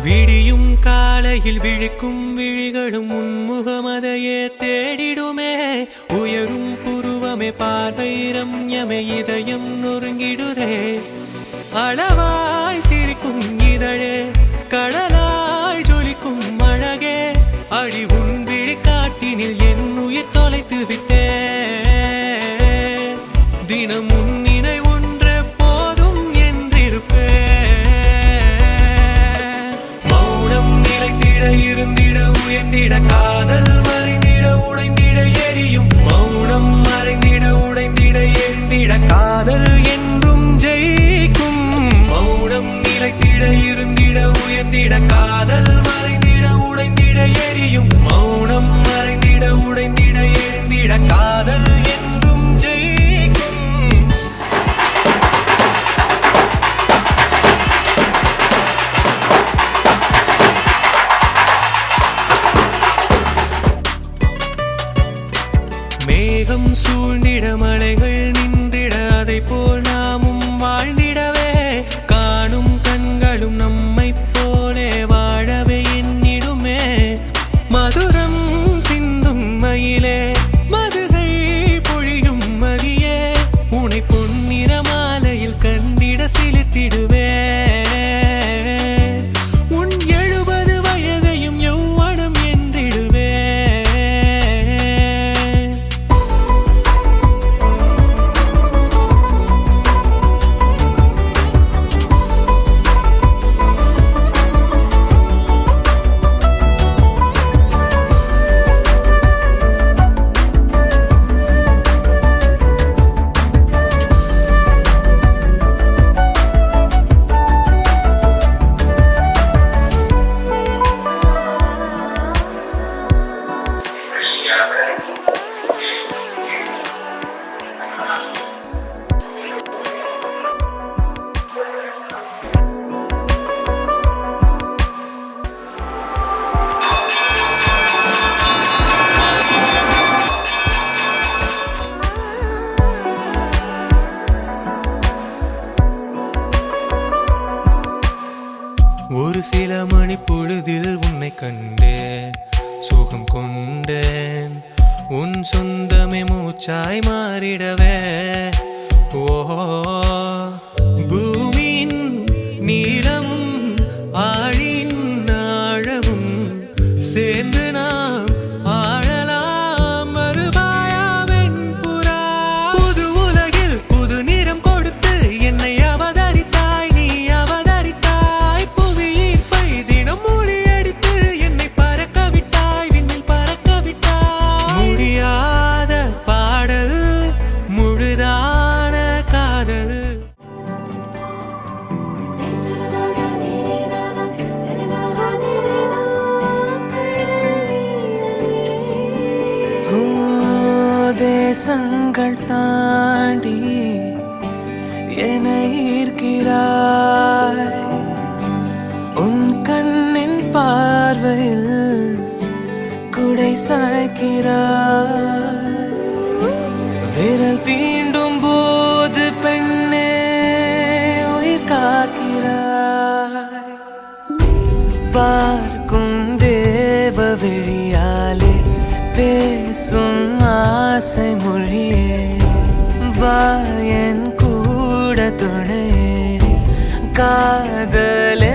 விடியும் காலையில் விழிக்கும் விழிகளும் உன்முகமதையே தேடிடுமே. உயரும் புருவமே பார்வை ரம்யமே இதயம் நொறுங்கிடுதே. அளவாய் சிரிக்கும் இதழே கடலாய் ஜொலிக்கும் அழகே. அடி உன் விழிக்காட்டினில் என் உயிர் தொலைத்து விட்டே. தினம் உன் நினைவொன்றே போதும் என்றிருப்பே. மௌனம் நிலைத்திட இருந்திட உயர்ந்திட காதல் மறைந்திட உடைந்திட எரியும். மௌனம் மறைந்திட உடைந்திட எரிந்திட காதல் என்றும் ஜெயிக்கும். மௌனம் நிலைத்திட இருந்திட உயர்ந்திட காதல் மறைந்திட உடைந்திட எரியும். மௌனம் மறைந்திட உடைந்திட எரிந்திட காதல் என்றும் ஜெயிக்கும். மேகம் சூழ்ந்திட மலைகள் நின்றிட அதை போல் நாமும் வாழ்ந்திடவே. காணும் கண்களும் நம்மை போலே வாழவே எண்ணிடுமே. மதுரம் சிந்தும் மயிலே மதுகை பொழியும் மதியே. உனை பொன்னிற மாலையில் கண்டிட சிலிர்த்திடுவே. உன் 70 வயதையும் யௌவனம் என்றிடுவே. ஒரு சில மணி பொழுதில் உன்னை கண்டேன், சுகம் கொண்டேன். உன் சொந்தமே மூச்சாய் மாறிடவே. ஓ பூமியின் நீளமும் ஆழின் ஆழமும் சேர்ந்து நாம் ஆழலாம். வருவாயாவென் புறா. புது உலகில் புது நிறம் கொடுத்து என்னை அவதரித்தாய். நீ அவதரித்தாய். புவியீர்ப்பை தினம் முறியடித்து என்னை பறக்க விட்டாய். விண்ணில் பறக்க விட்டாய். முடியாத பாடல் முழுதான காதல். தேசங்கள் தாண்டி என்னை ஈர்க்கிறாய். உன் கண்ணின் பார்வையில் குடை சாய்க்கிறாய். விரல் தீண்டும் போது பெண்ணே உயிர் காக்கிறாய். பார்க்கும் தேவ விழியாலே பேசும் ஆசை மொழியே. வாயன் கூட துணை காதலே.